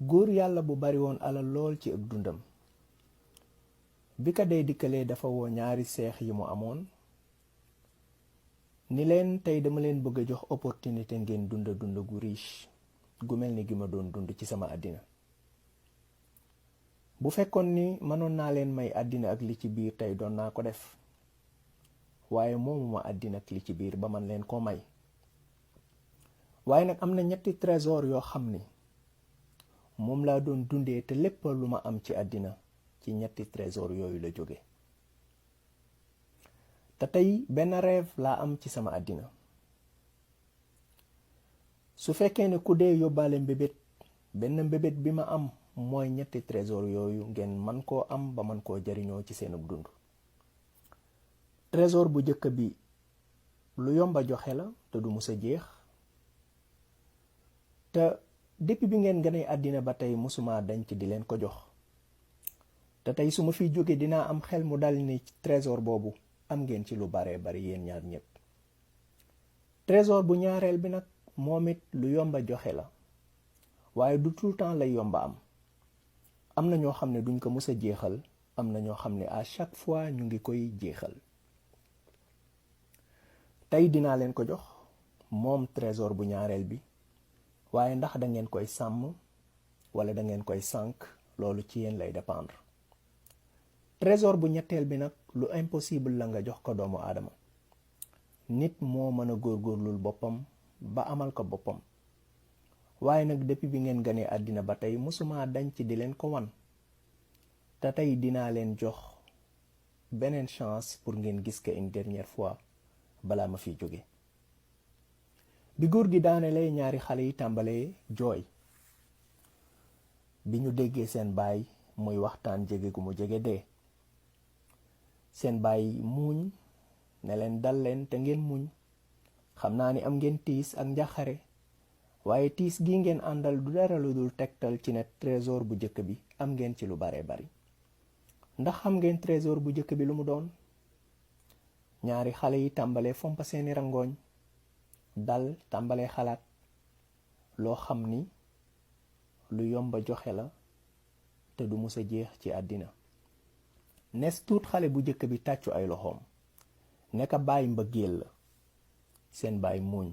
góor yàlla bu bari woon alal lool ci ak dundam. bi ka dee dikkalee dafa woo ñaari seex yi mu amoon ni leen tey dama leen bëgg a jox opportunité ngeen dund gu riche gu mel ni gi ma doon dund ci sama àddina. bu fekkoon ni mënoon naa leen may àddina ak li ci biir tey doon naa ko def, waaye moomuma àddina ak li ci biir ba man leen koo may. waaye nag am na ñetti trésor yoo xam ni moom laa doon dundee te lépp lu ma am ci àddina ci ñetti trésor yooyu la jóge. te tey benn rêve laa am ci sama àddina. su fekkee ne ku dee yóbbaale mbébét, benn mbébét bi ma am mooy ñetti trésor yooyu ngeen man koo am ba man koo jariñoo ci seenub dund. trésor bu njëkk bi lu yomba joxe la te du musa jeex, te depuis bi ngeen gënee àddina ba tey musuma dañ ci di leen ko jox. te tey su ma fiy jóge dinaa am xel mu dal ni trésor boobu am ngeen ci lu bare bari yéen ñaar ñépp. trésor bu ñaareel bi nag moom it lu yomba joxe la, waaye du tout le temps lay yomba am. am na ñoo xam ne duñ ko mës a jeexal, am na ñoo xam ne à chaque fois ñu ngi koy jeexal. tey dinaa leen ko jox moom trésor bu ñaareel bi, waaye ndax da ngeen koy sàmm wala da ngeen koy sànk, loolu ci yéen lay dépendre. trésor bu ñetteel bi nag lu impossible la nga jox ko doomu aadama. nit moo mën a góorgóorlul boppam ba amal ko boppam, waaye nag depuis bi ngeen ganee àddina ba tey musuma dañ ci di leen ko wan. te tey dinaa leen jox beneen chance pour ngeen gis ko une dernière fois balaa ma fi jóge. bi góor gi daanelee ñaari xale yi tàmbalee jooy bi ñu déggee seen baay muy waxtaan jege gu mu jege dee. seen baay muuñ ne leen dal leen te ngeen muñ, xam naa ni am ngeen tiis ak njaxare, waaye tiis gi ngeen àndal du dara lu dul tegtal ci ne trésor bu njëkk bi am ngeen ci lu bare bari. ndax xam ngeen trésor bu njëkk bi lu mu doon? ñaari xale yi tàmbalee fompa seeni rangooñ, dal tàmbalee xalaat loo xam ni lu yomba joxe la te du musa jeex ci àddina. nes tuut xale bu njëkk bi tàccu ay loxoom ne ka bàyyi mbëggeel la. seen baay muuñ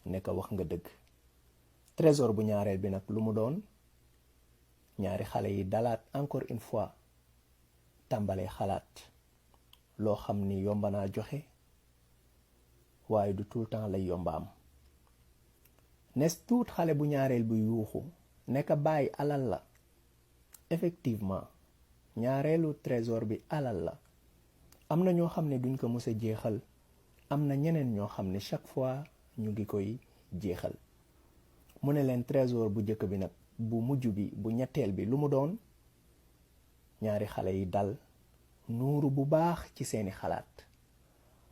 ne ka wax nga dëgg. trésor bu ñaareel bi nag lu mu doon? ñaari xale yi dalaat encore une fois tàmbalee xalaat loo xam ni yomba naa joxe, waaye du tout le temps lay yomba am. nes tuut xale bu ñaareel bi yuuxu ne ka bàyyi alal la. effectivement ñaareelu trésor bi alal la. am na ñoo xam ne duñ ko mës a jeexal, am na ñeneen ñoo xam ne chaque fois ñu ngi koy jeexal. mu ne leen trésor bu njëkk bi nag, bu mujj bi, bu ñetteel bi lu mu doon? ñaari xale yi dal nuuru bu baax ci seeni xalaat.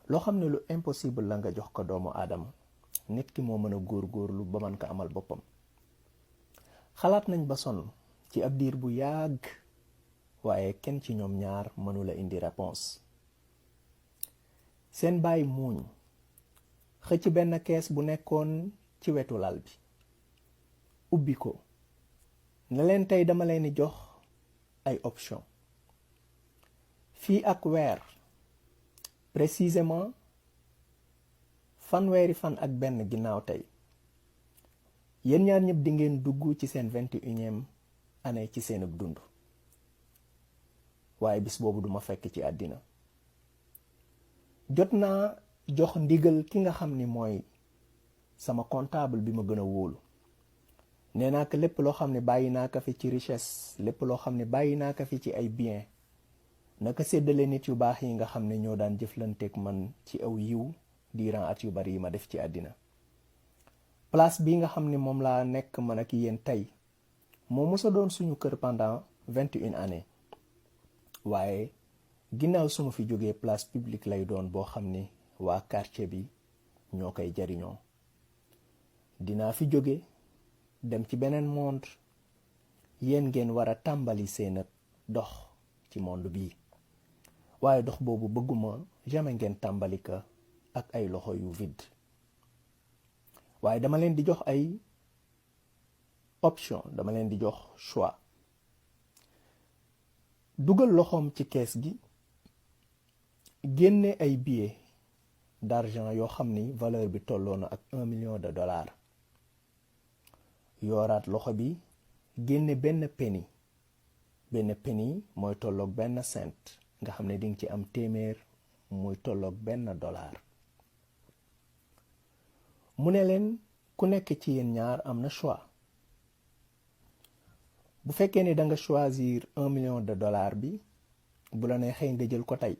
loo xam ne lu impossible la nga jox ko doomu aadama, nit ki moo mën a góorgóorlu ba mën ko amal boppam. xalaat nañ ba sonn ci ab diir bu yàgg, waaye kenn ci ñoom ñaar mënula indi réponse. seen baay muuñ xëcc benn kees bu nekkoon ci wetu lal bi, ubbi ko ne leen tey dama leen di jox ay option. fii ak weer, précisément fanweeri fan ak benn ginnaaw tey, yéen ñaar ñëpp di ngeen dugg ci seen 21e année ci seenub dund. waaye bis boobu duma fekk ci àddina. jot naa jox ndigal ki nga xam ni mooy sama comptable bi ma gën a wóolu. nee naa ko lépp loo xam ne bàyyi naa ko fi ci richesse, lépp loo xam ne bàyyi naa ko fi ci ay bien, naka séddale nit yu baax yi nga xam ne ñoo daan jëflanteeg man ci aw yiw diiran at yu bari yi ma def ci àddina. place bi nga xam ne moom laa nekk man ak yéen tey moo mës a doon suñu kër pendant 21 années, waaye ginnaaw su ma fi jógee place publique lay doon boo xam ne waa quartier bi ñoo koy jariñoo. dinaa fi jóge dem ci beneen monde, yéen ngeen war a tàmbali seen dox ci monde bii. waaye dox boobu bëgguma jamais ngeen tàmbali ko ak ay loxo yu vide. waaye dama leen di jox ay option, dama leen di jox choix. dugal loxoom ci kees gi génne ay billets d'argent yoo xam ni valeur bi tolloo na ak $1 million. yooraat loxo bi génne benn penny mooy tolloog benn cent nga xam ne dinga ci am téeméer muy tolloog $1. mu ne leen ku nekk ci yéen ñaar am na choix. bu fekkee ni da nga choisir $1 million bi bu la neexee nga jël ko tey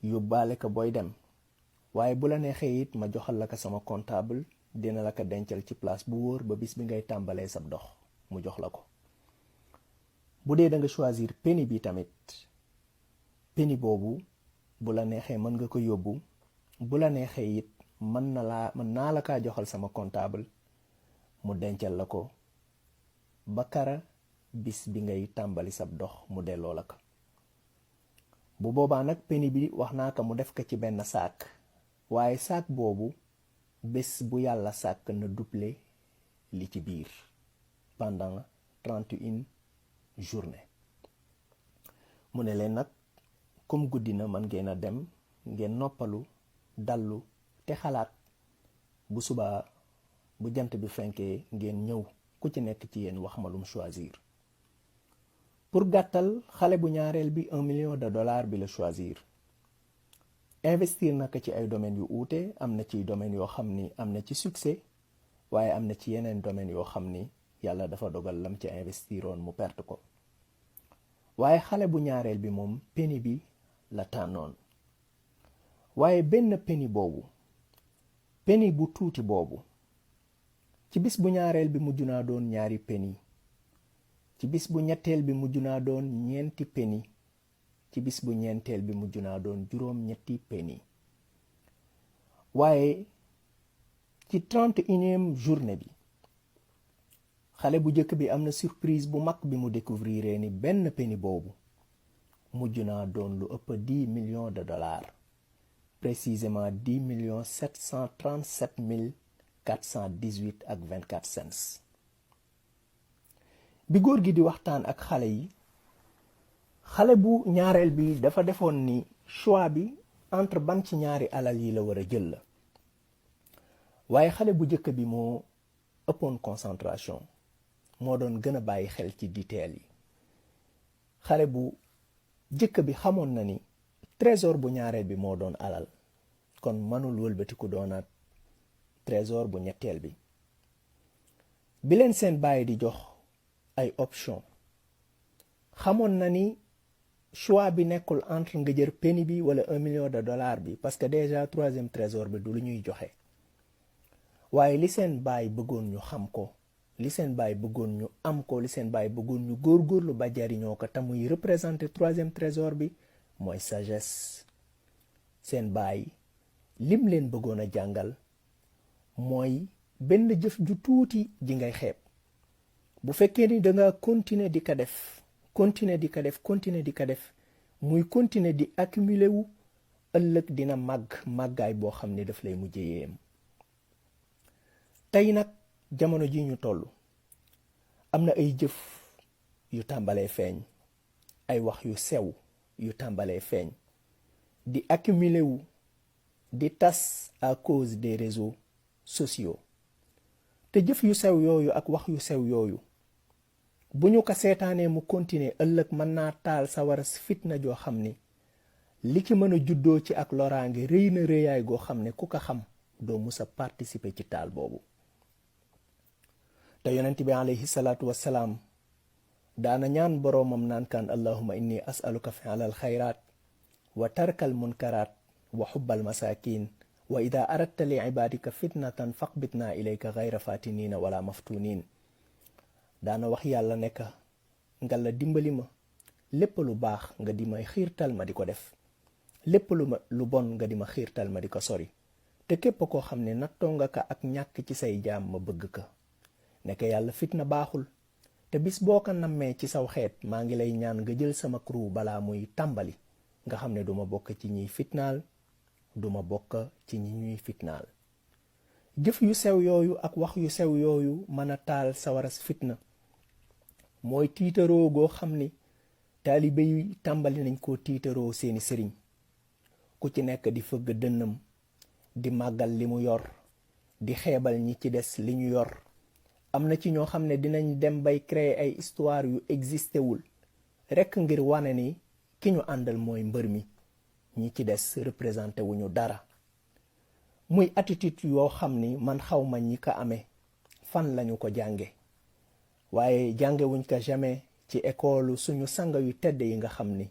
yóbbaale ko booy dem, waaye bu la neexee it ma joxal la ko sama comptable dina la ko dencal ci place bu wóor ba bis bi ngay tàmbalee sab dox mu jox la ko. bu dee da nga choisir penny bi tamit, penny boobu bu la neexee mën nga ko yóbbu, bu la neexee it mën naa la kaa joxal sama comptable mu dencal la ko ba kara bis bi ngay tàmbali sab dox mu delloo la ko. bu boobaa nag penny bi wax naa ko mu def ko ci benn saak, waaye saak boobu bés bu yàlla sàkk na doublé li ci biir pendant 31 journée. mu ne leen nag comme guddi na mën ngeen a dem ngeen noppalu dallu te xalaat, bu subaa bu jant bi fenkee ngeen ñëw ku ci nekk ci yéen wax ma lum choisir. pour gàttal, xale bu ñaareel bi $1 million bi la choisir. investir na ko ci ay domaines yu uute, am na ci domaines yoo xam ni am na ci succès, waaye am na ci yeneen domaines yoo xam ni yàlla dafa dogal lam ci investiroon mu perte ko. waaye xale bu ñaareel bi moom penny bi la tànnoon. waaye benn penny bu tuuti boobu ci bis bu ñaareel bi mujj naa doon 2 penny, ci bis bu ñetteel bi mujj naa doon 4 penny, ci bis bu ñeenteel bi mujj naa doon 7 penny. waaye ci 31e journée bi xale bu njëkk bi am na surprise bu mag bi mu découvrir ni benn penny boobu mujj naa doon lu ëpp $10 millions, précisément $10,737,418.24. bi góor gi di waxtaan ak xale yi, xale bu ñaareel bi dafa defoon ni choix bi entre ban ci ñaari alal yi la war a jël la, waaye xale bu njëkk bi moo ëppoon concentration, moo doon gën a bàyyi xel ci detail yi. xale bu njëkk bi xamoon na ni trésor bu ñaareel bi moo doon alal, kon mënul wëlbatiku doonaat trésor bu ñetteel bi. bi leen seen bàyyi di jox ay option, xamoon na ni choix bi nekkul entre nga jël penny bi wala $1 million bi, parce que déjà 3e trésor bi du lu ñuy joxe. waaye li seen bàyyi bëggoon ñu xam ko, li seen bàyyi bëggoon ñu am ko, li seen bàyyi bëggoon ñu góorgóorlu ba jariñoo ko te muy représenter 3e trésor bi mooy sagesse. seen bàyyi lim leen bëggoon a jàngal mooy benn jëf ju tuuti ji ngay xeeb. bu fekkee ni danga continuer di ko def, muy continuer di accumuler wu, ëllëg dina màggaay boo xam ne daf lay mujjee yéem. tey nag jamono ji ñu toll am na ay jëf yu tàmbalee feeñ, ay wax yu sew yu tàmbalee feeñ, di accumuler wu, di tas à cause des réseaux sociaux. te jëf yu sew yooyu ak wax yu sew yooyu bu ñu ko seetaanee mu continuer, ëllëg mën naa taal sawara fitna joo xam ni li ci mën a juddoo ci ak loraange rëy na rëyaay goo xam ne ku ko xam doo musa participer ci taal boobu. te yonent bi alayhi salaatu wassalaam daana ñaan boroomam naan kaan allahumma inni as'aluka fi'lal xayraat wa tarkal munkaraat wa xubbal masaakin wa ida aradta li ibadika fitnatan faqbitna ilayka gayra fatinina wala maftunin. daana wax yàlla nekk nga la dimbali ma lépp lu baax nga di may xiirtal ma di ko def, lépp lu bon nga di ma xiirtal ma di ko sori. te képp koo xam ne nattoo nga ka ak ñàkk ci say jaam ma bëgg ka. nekk yàlla fitna baaxul, te bis boo ko nammee ci saw xeet maa ngi lay ñaan nga jël sama crew balaa muy tàmbali, nga xam ne duma bokk ci ñiy fitnaal, duma bokk ci ñi ñuy fitnaal. jëf yu sew yooyu ak wax yu sew yooyu mën a taal sawaras fitna mooy tiitaroo goo xam ni taalibe yi tàmbali nañ koo tiitaroo seeni sëriñ, ku ci nekk di fëgg dënnam di màggal li mu yor, di xeebal ñi ci des li ñu yor. am na ci ñoo xam ne dinañ dem bay créer ay histoire yu existé wul rekk ngir wane ni ki ñu àndal mooy mbër mi, ñi ci des représenté wuñu dara. muy attitude yoo xam ni man xawma ñi ko amee fan lañu ko jànge, waaye jàngewuñ ko jamais ci école suñu sanga yu tedd yi nga xam ni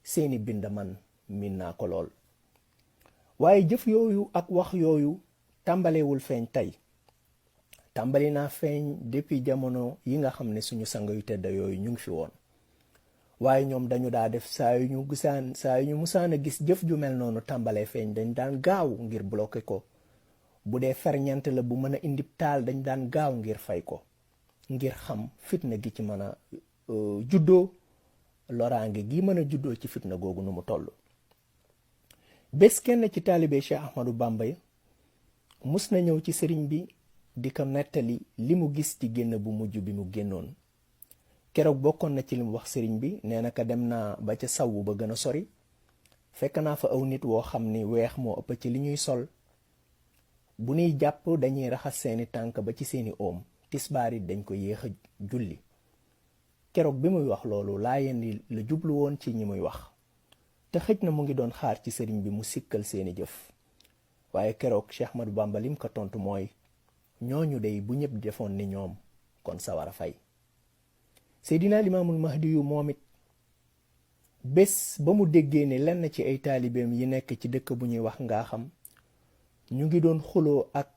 seeni bind man min naa ko lool. waaye jëf yooyu ak wax yooyu tàmbalewul feeñ tey, tàmbali naa feeñ depuis jamono yi nga xam ne suñu sanga yu tedd yooyu ñu ngi fi woon. waaye ñoom dañu daa def saa yu ñu musaan a gis jëf ju mel noonu tàmbalee feeñ, dañ daan gaaw ngir bloquer ko. bu dee ferñeent la bu mën a indi taal, dañ daan gaaw ngir fay ko, ngir xam fitna gi ci mën a juddoo, loraange gi mën a juddoo ci fitna googu nu mu toll. bés kenn ci taalibe Cheikh Ahmadou Bamba mus na ñëw ci sëriñ bi di ko nettali li mu gis ci génn bu mujj bi mu génnoon. keroog bokkoon na ci li mu wax sëriñ bi, nee na ko dem naa ba ca sawu ba gën a sori, fekk naa fa aw nit woo xam ni weex moo ëpp ci li ñuy sol. bu ñuy jàpp dañuy raxas seeni tànk ba ci seeni oom, tisbaar it dañ ko yéex a julli. keroog bi muy wax loolu laayeen la jublu woon ci ñi muy wax, te xëj na mu ngi doon xaar ci sëriñ bi mu sikkal seeni jëf. waaye keroog Cheikh Ahmadou Bamba lim ko tontu mooy, ñooñu dey bu ñëpp defoon ni ñoom kon sawara fay. Seydina Limaamul Mahdi yu moom it bés ba mu déggee ne lenn ci ay taalibeem yi nekk ci dëkk bu ñuy wax Ngaaxam ñu ngi doon xuloo ak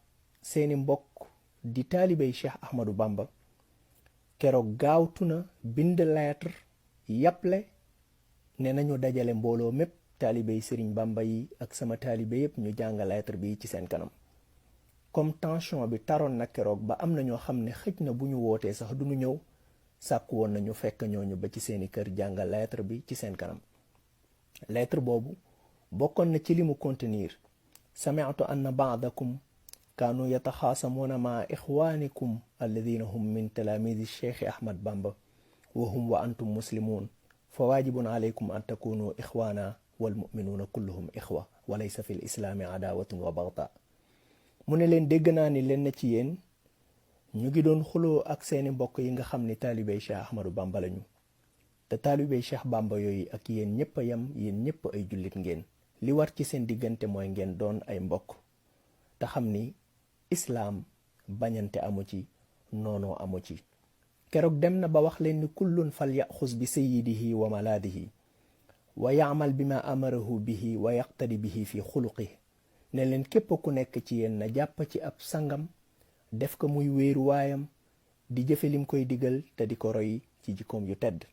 seeni mbokk di taalibey Cheikh Ahmadou Bamba, keroog gaawtu na bind lettre yàpple ne nañu dajale mbooloo mépp, taalibey Sëriñ Bamba yi ak sama taalibe yépp ñu jàng lettre bi ci seen kanam. comme tension bi taroon na keroog ba am na ñoo xam ne xëj na bu ñu wootee sax du ñu ñëw, sàkku woon nañu fekk ñooñu ba ci seeni kër jàng lettre bi ci seen kanam. lettre boobu bokkoon na ci li mu contenir: sami'tu anna ba'dakum kaanu yataxaasamuuna maa ixwaanikum alladina hum min talaamidi cheikh Ahmad Bamba wa hum wa antum muslimun fa waajibun alaykum an takunu ixwaana wal muminuuna kulluhum ixwa wa laysa fi l islaami adaawatun wa bagda. mu ne leen dégg naa ni leen na ci yéen ñu ngi doon xuloo ak seeni mbokk yi nga xam ni taalibey Cheikh Ahmadou Bamba lañu, te taalibey Cheikh Bamba yooyu ak yéen ñëpp a yem, yéen ñëpp ay jullit ngeen. li war ci seen diggante mooy ngeen doon ay mbokk te xam ni islaam bañante amu ci, noonoo amu ci. keroog dem na ba wax leen ni kullun fal yaxus bi sayyidihi wa malaadihi wa yaamal bi ma amarahu bihi wa yaqtadi bihi fi xuluqi. ne leen képp ku nekk ci yéen na jàpp ci ab sangam, def ko muy wéeruwaayam, di jëfe lim koy digal te di ko roy ci jikkoom yu tedd.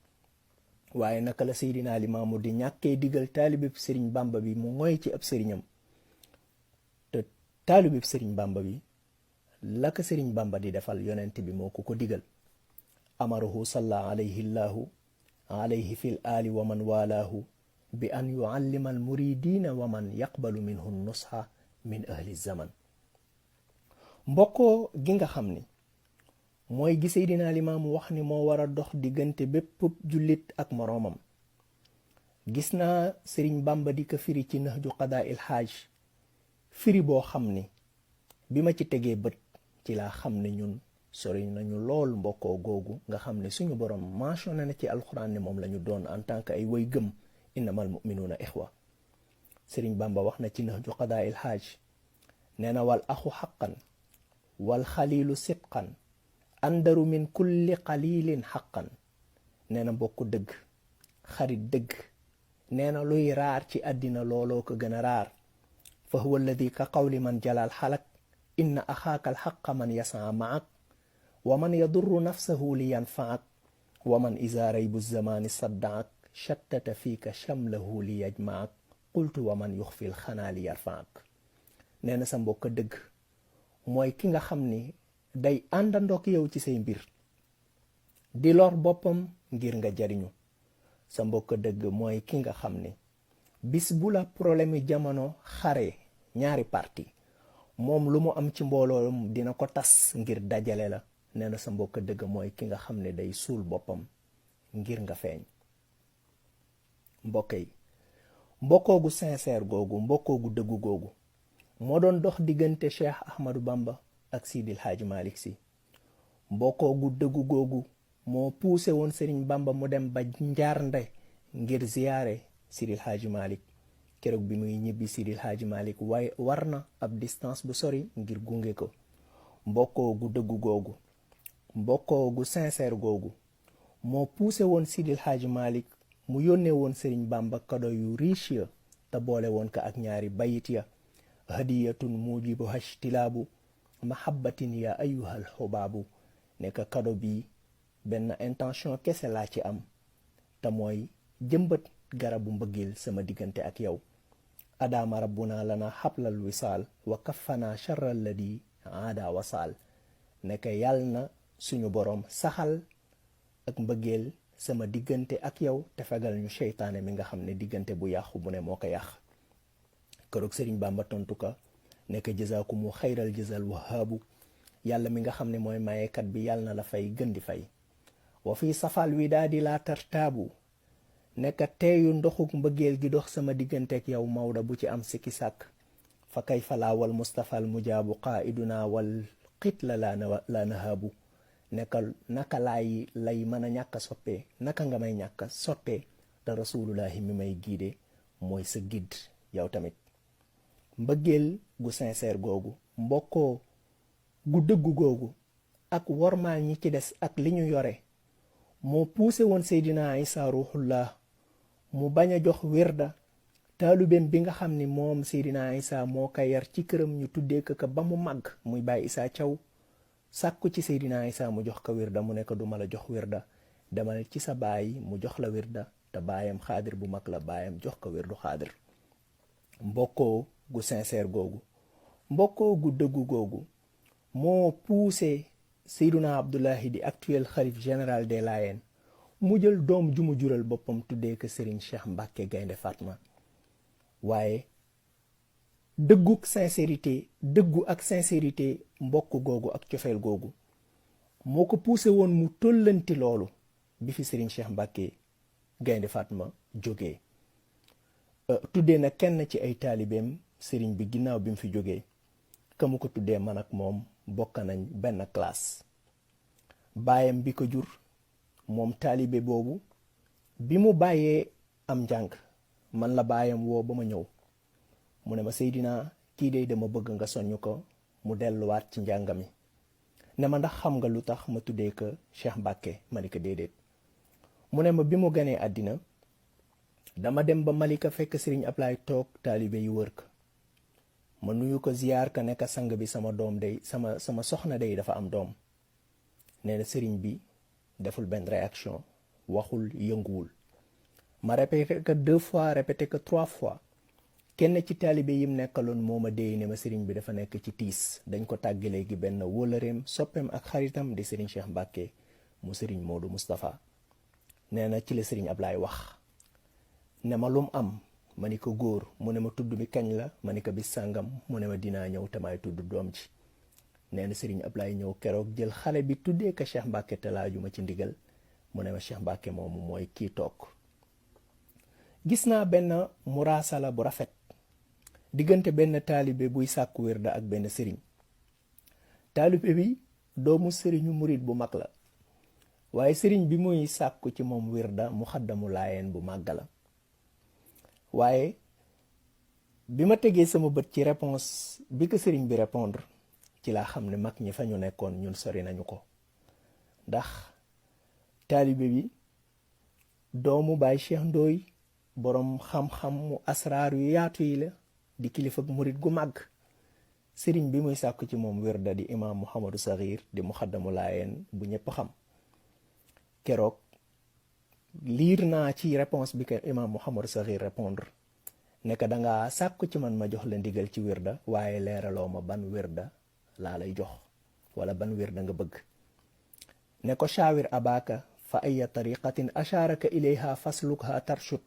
waaye naka la Seydina Limaamu di ñàkkee digal taalibeb Sëriñ Bamba bi mu ngoy ci ab sëriñam, te taalibeb Sëriñ Bamba bi la ko Sëriñ Bamba di defal yonent bi moo ko digal. amarahu salla alayhi llahu alayhi fil aali wa man walaahu bi an yuallima al muridina wa man yaqbalu minhu nusha min ahli zaman. mbokkoo gi nga xam ni mooy gi Seydina Limaamu wax ni moo war a dox diggante bépp jullit ak moroomam. gis naa Sëriñ Bamba di ko firi ci Nahju Qadaa il Haaj, firi boo xam ni bi ma ci tegee bët ci laa xam ne ñun sori nañu lool mbokkoo googu nga xam ne suñu borom mentionné na ci alxuraan ne moom la ñu doon en tant que ay way gëm, innamal muminuuna ixwa. Sëriñ Bamba wax na ci Nahju Qadaa il Haaj, nee na wal axu xaqan wal xaliilu sidqan andaru min kulli qalilin xaqan. nee na mbokku dëgg, xarit dëgg, nee na luy raar ci àddina looloo ko gën a raar. fa huwa alladi ka qawli man jalal xalak inna axaaka alxaqa man yasaa maak wa man yadurru nafsahu li yanfaak wa man iza raybu zamaani saddaak shattata fiika shamlahu li yajmaak qultu wa man yuxfi lxanaa li yarfaak. nee na sa mbokk dëgg mooy ki nga xam ni day àndandook yow ci say mbir, di lor boppam ngir nga jariñu. sa mbokk dëgg mooy ki nga xam ni bis bu la problème yi jamono xare ñaari parti, moom lu mu am ci mbooloom dina ko tas ngir dajale la. nee na sa mbokk dëgg mooy ki nga xam ne day suul boppam ngir nga feeñ. mbokk yi, mbokkoo gu sincère googu, mbokkoo gu dëggu googu moo doon dox diggante Cheikh Ahmadou Bamba ak Sidil Hadji Malick Sy. mbokkoo gu dëggu googu moo poussé woon Serigne Bamba mu dem ba Njaarnde ngir ziyaare Sidil Hadji Malick. keroog bi muy ñibbi Sidil Hadji Malick waaye war na ab distance bu sori ngir gunge ko. mbokkoo gu dëggu googu, mbokkoo gu sincère googu moo poussé woon Sidil Hadji Malick mu yónnee woon Serigne Bamba kado yu riche ya te boole woon ko ak ñaari bayit ya: hadiyatun mujibu hashtilaabu mahabbatin ya ayyuhal xubaabu. nekk kado bi benn intention kese laa ci am, te mooy jëmbat garabu mbëggeel sama diggante ak yow. adaama rabbuna lana xablal wisaal wa kaffana charral ladi aada wasaal. nekk yàll na suñu boroom saxal ak mbëggeel sama diggante ak yow te fegal ñu seytaane mi nga xam ne diggante bu yàqu bu ne moo ko yàq. keroog Serigne Bamba tontu ka nekk jazaakumu xayral jazal wahaabu. yàlla mi nga xam ne mooy mayekat bi yàlla na la fay gën di fay. wa fi safal wi daa di laa tartaabu. nekk teeyu ndoxuk mbëggeel gi dox sama diggante ak yow Maodo bu ci am sikki sàkk. fa kay falaa wal Mustafa al mujaabu qaa'iduna wal xitla la nahaabu. nekkal naka lay mën a ñàkk a soppee, naka nga may ñàkk a soppee te rasulullahi mi may giide mooy sa gidd yow tamit. mbëggeel gu sincère googu, mbokkoo gu dëggu googu ak wormaal ñi ci des ak li ñu yore moo poussé woon Seydina Isa ruuxullah mu bañ a jox wirda taalubeem bi nga xam ni moom Seydina Isa moo ko yar ci këram ñu tuddee ko ba mu màgg muy Baay Isa Thiaw. sàkku ci Seydina Isa mu jox ko wirda, mu ne ko duma la jox wirda, demal ci sa baay mu jox la wirda, te baayam xaadir bu mag la, baayam jox ko wirdu xaadir. mbokkoo gu sincère googu, mbokkoo gu dëggu googu moo poussé Seydina Abdullahi di actuel xalif général des Layènes mu jël doom ju mu jural boppam tuddee ko Serigne Cheikh Mbacke Gaynde Fatma. waaye dëggu ak sincérité mbokk googu ak cofeel googu moo ko poussé woon mu tollanti loolu bi fi Serigne Cheikh Mbacke Gaynde Fatma jógee. tuddee na kenn ci ay taalibeem Serigne bi ginnaaw bi mu fi jógee, ka mu ko tuddee man ak moom bokk nañ benn classe. baayam bi ko jur moom taalibe boobu bi mu bàyyee am njàng man la baayam woo ba ma ñëw mu ne ma Seydina kii de dama bëgg nga soññ ko mu delluwaat ci njàng mi. ne ma ndax xam nga lu tax ma tuddee ko Cheikh Mbacke? ma ne ko déedéet. mu ne ma bi mu ganee àddina dama dem ba Malika fekk Serigne Ablaye toog taalibe yu wër ko, ma nuyu ko ziyaar ka nekk sang bi sama doom day sama soxna day dafa am doom. nee na Serigne bi deful benn réaction, waxul, yënguwul. ma répété que 2 fois, répété que 3 fois. kenn ci taalibe yim nekkaloon moo ma déey ne ma Serigne bi dafa nekk ci tiis, dañ ko tàgge léegi benn wóllëreem soppeem ak xaritam di Serigne Cheikh Mbacke mu Serigne Modou Moustapha. nee na ci la Serigne Ablaye wax ne ma lum am, ma ni ko góor, mu ne ma tudd bi kañ la, ma ni ko bis sàngam, mu ne ma dinaa ñëw te may tudd doom ji. nee na Serigne Ablaye ñëw keroog jël xale bi tuddee ko Cheikh Mbacke te laajuma ci ndigal, mu ne ma Cheikh Mbacke moomu mooy kii toog. gis naa benn muraasala bu rafet diggante benn taalibe buy sàkku wirda ak benn sëriñ. taalibe bi doomu sëriñu murit bu mag la, waaye sëriñ bi muy sàkku ci moom wirda mu xaddamu laayeen bu màgg la. waaye bi ma tegee sama bët ci réponse bi ko sëriñ bi répondre ci laa xam ne mag ñi fa ñu nekkoon ñun sori nañu ko. ndax taalibe bi doomu Baay Cheikh Ndoy boroom xam-xam mu asraar yu yaatu yi la, di kilifa murit gu màgg. sëriñ bi muy sàkku ci moom wirda di imaam Mouhamadou Saxiir di muxaddamu laayeen bu ñëpp xam. keroog liir naa ci réponse bi ko imaam Mouhamadou Saxiir répondre ne ko dangaa sàkku ci man ma jox la ndigal ci wirda, waaye leeraloo ma ban wirda laa lay jox wala ban wirda nga bëgg. ne ko shaawir abaka fa aya tariqatin asharaka ilayha faslukha tarshud.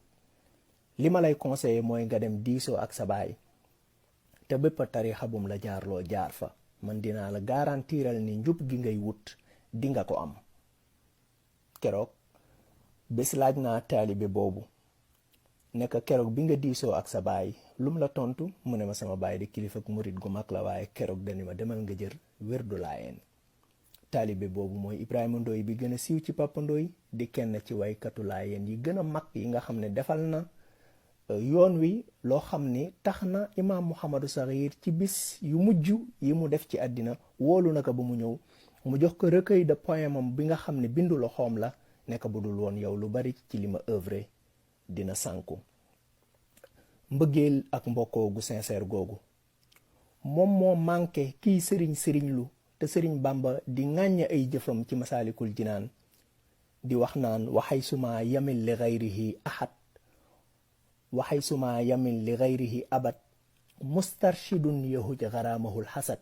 li ma lay conseillé mooy nga dem diisoo ak sa baay te bépp tarixa bum la jaarloo jaar fa, man dinaa la garantiral ni njub gi ngay wut di nga ko am. keroog bés laaj naa taalibe boobu nekk keroog bi nga diisoo ak sa baay lum la tontu, mu ne ma sama baay di kilifa ak murit gu mag la, waaye keroog dañu ma demal nga jël wérdu laayeen. taalibe boobu mooy Ibrahima Ndoye bi gën a siiw ci Papa Ndoye, di kenn ci waykatu laayeen yi gën a mag yi nga xam ne defal na yoon wi loo xam ni tax na imaam Mouhamadou Sakhir ci bis yu mujj yi mu def ci àddina woolu na ko ba mu ñëw, mu jox ko recueil de poème am bi nga xam ne bindu loxoom la, nekk bu dul woon yow lu bari ci li ma œuvré dina sànku. mbëggeel ak mbokkoo gu sincère googu moom moo manqué kii sëriñ lu te sëriñ Bamba di ŋàññ ay jëfam ci masaalikul jinaan, di wax naan waxay suma yamin li gayrihi ahad waxay suma yamin li gayrihi abad mustarshidun yahuj garaamahul xasad.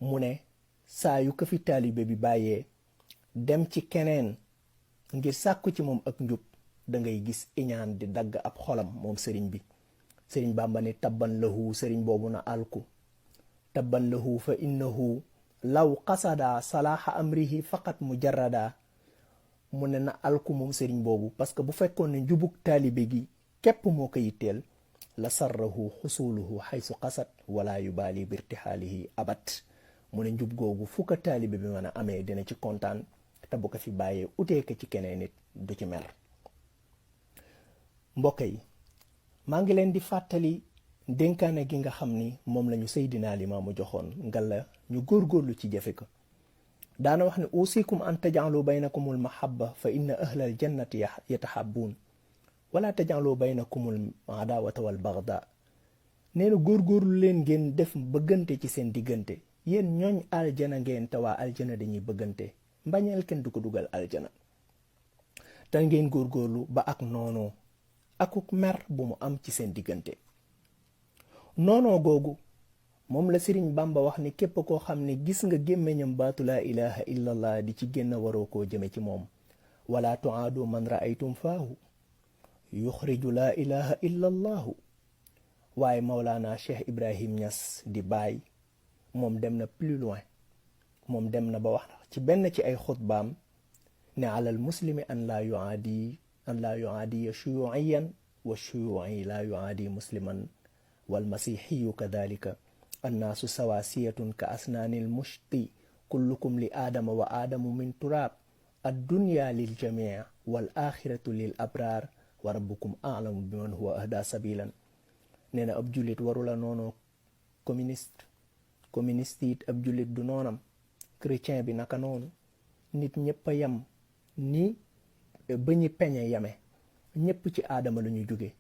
mu ne saa yu ko fi taalibe bi bàyyee dem ci keneen ngir sàkku ci moom ak njub, da ngay gis iñaan di dagg ab xolam moom sëriñ bi. sëriñ Bàmba ni tabban lahu, sëriñ boobu na alku. tabban lahu fa innahu law qasada salaaxa amrihi faqat mujarrada. mu ne na alku moom sëriñ boobu, parce que bu fekkoon ne njubug taalibe gi képp moo ko yitteel, la sarrahu xusuluhu xaysu qasad wala yubaali birtixaalihi abat. mu ne njub googu fu ko taalibe bi mën a amee dina ci kontaan, te bu ko fi bàyyee utee ko ci keneen nit du ci mer. mbokk yi, maa ngi leen di fàttali dénkaane gi nga xam ni moom lañu Seydina Limaamu joxoon, ngalla ñu góorgóorlu ci jëfe ko. daana wax ne usikum an tajaalu baynakumul mahabba fa inna ahlal jannati yatahabbuun wala tajaalu baynakumul adawata wal bagda. nee na góorgóorlu leen ngeen def bëggante ci seen diggante, yéen ñooñ aljana ngeen te waa aljana dañuy bëggante, mbañeel kenn du ko dugal aljana. te ngeen góorgóorlu ba ak noonoo akuk mer bu mu am ci seen diggante. noonoo googu moom la Sëriñ Bamba wax ni képp koo xam ne gis nga gémmiñam baatu laa ilaha illallah di ci génn waroo koo jëme ci moom. wala tuaadu man raaytum faahu yuxriju laa ilaha illallahu. waaye Mawlaana Cheikh Ibrahim Niass di baay, moom dem na plus loin. moom dem na ba wax ci benn ci ay xutbaam ne alal muslimi an laa yuaadiya shuyuiyan wa shuyu'i laa yuaadi musliman wal masixiyu kadalika annaasu sawaasiyatun ka asnaanil mushti kullukum li aadama wa aadamu min turaab addunya lil jamii wal axiratu lil abraar wa rabbukum a'lamu biman huwa ahda sabilan. nee na ab jullit warula noonu communiste it ab jullit du noonam, chrétien bi naka noonu. nit ñëpp a yem ni ba ñi peñe yame, ñëpp ci aadama la ñu jóge,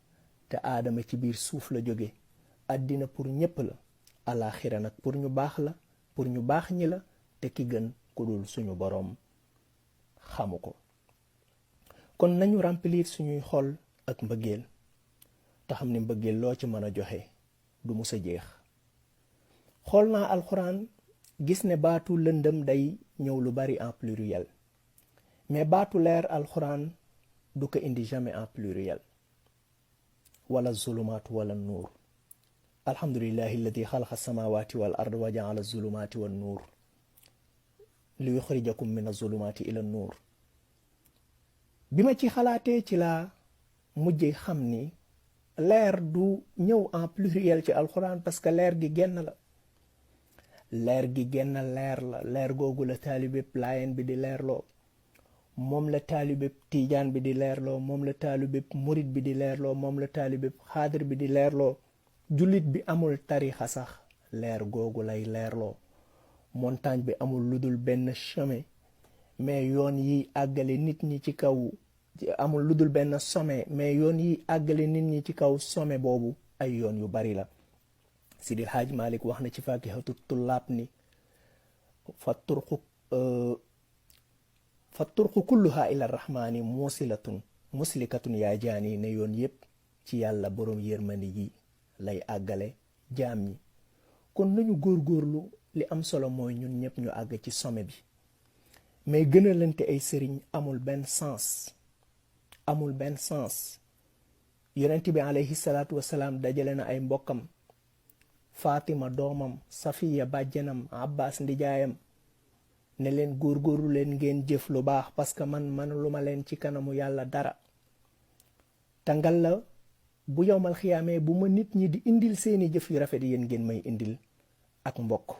te aadama ci biir suuf la jóge. àddina pour ñëpp la, alaxira nag pour ñu baax la, pour ñu baax ñi la, te ki gën ku dul suñu boroom xamu ko. kon nañu remplir suñuy xol ak mbëggeel, te xam ne mbëggeel loo ci mën a joxe du mus a jeex. xool naa alxuraan gis ne baatu lëndëm day ñëw lu bari en pluriel, mais baatu leer alxuraan du ko indi jamais en pluriel. wala zulumaatu wala nuur. alhamdulillahi alladi xalaqa samawati wal ard wa jaala zulumati wan nuur li yuxrijakum min azulumati ila nuur. bi ma ci xalaatee ci laa mujje xam ni leer du ñëw en pluriel ci alxuraan, parce que leer gi genn la. leer gi genn leer la. leer googu la taalibeb laayeen bi di leerloo, moom la taalibeb tiijaan bi di leerloo, moom la taalibeb murit bi di leerloo, moom la taalibeb xaadir bi di leerloo. jullit bi amul tarixa sax leer googu lay leerloo. montagne bi amul ludul benn chemin, mais yoon yi àggale nit ñi ci kaw amul ludul benn sommet, mais yoon yi àggale nit ñi ci kaw sommet boobu ay yoon yu bari la. Sidi Haaj Malik wax na ci Faakihatu Tullaab ni fa turqu kulluha ila rahmaani muslikatun yaa jaani, ne yoon yépp ci yàlla boroom yërmande yi lay àggale jaam ñi. kon nañu góorgóorlu, li am solo mooy ñun ñëpp ñu àgg ci sommet bi. mais gënalante ay sëriñ amul benn sens, amul benn sens. yonent bi alayhi salaatu wasalaam dajale na ay mbokkam Fatima doomam, Safiya bàjjanam, Abbas ndijaayam ne leen góorgóorlu leen ngeen jëf lu baax parce que man lu ma leen ci kanamu yàlla dara. tangal la bu yowmal xiyaamee bu ma nit ñi di indil seeni jëf yu rafet yéen ngeen may indil ak mbokk.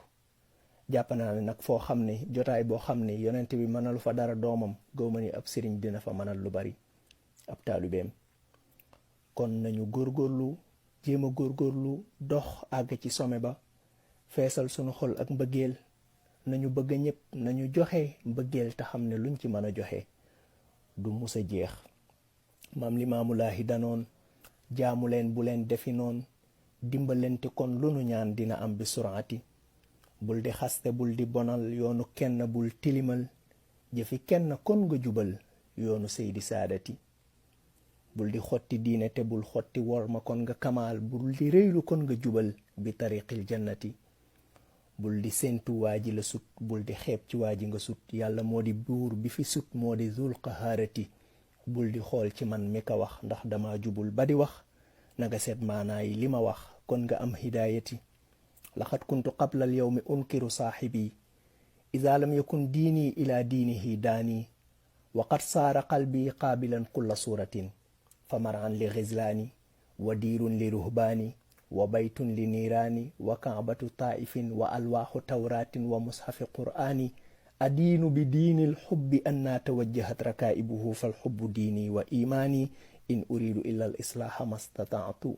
jàpp naa ne nag foo xam ne jotaay boo xam ne yonent bi mënalu fa dara doomam gëwma ni ab sëriñ dina fa mënal lu bari ab taalibeem. kon nañu góorgóorlu jéem a góorgóorlu dox àgg ci sommet ba, feesal sunu xol ak mbëggeel. nañu bëgg ñëpp, nañu joxe mbëggeel te xam ne luñ ci mën a joxe du musa jeex. maam Limaamu Laahi danoon jaamu leen bu leen defi noon, dimbalante kon lu nu ñaan dina am bi suraati. bul di xaste, bul di bonal yoonu kenn, bul tilimal jëfi kenn kon nga jubal yoonu Seydi Saadati. bul di xotti diine te bul xotti worma kon nga kamaal, bul di réylu kon nga jubal bi tariqil jannati. bul di séentu waa ji la sut, bul di xeeb ci waa ji nga sut, yàlla moo di buur bi fi sut, moo di zul qaharati. bul di xool ci man mi ka wax ndax dama jubul ba di wax, naga seet maanaay li ma wax kon nga am hidaayati. laqad kuntu qabla al yawmi unkiru saaxibi ida lam yakun diini ila diinihi daani, wa qad saara qalbi qaabilan kulla suratin fa mar'an li ghizlaani wa diirun li ruhbaani wa baytun li niiraani wa kaabatu taa'ifin wa alwaaxu tawraatin wa mushafi qur'aani. adiinu bi diinil xubbi annaa tawajjahat rakaa'ibuhu fal xubbu diini wa iimaani. in uriidu illa al islaaha mastata'tu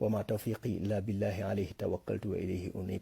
wa ma tawfiqi illa billahi alayhi tawakkaltu wa ilayhi unib.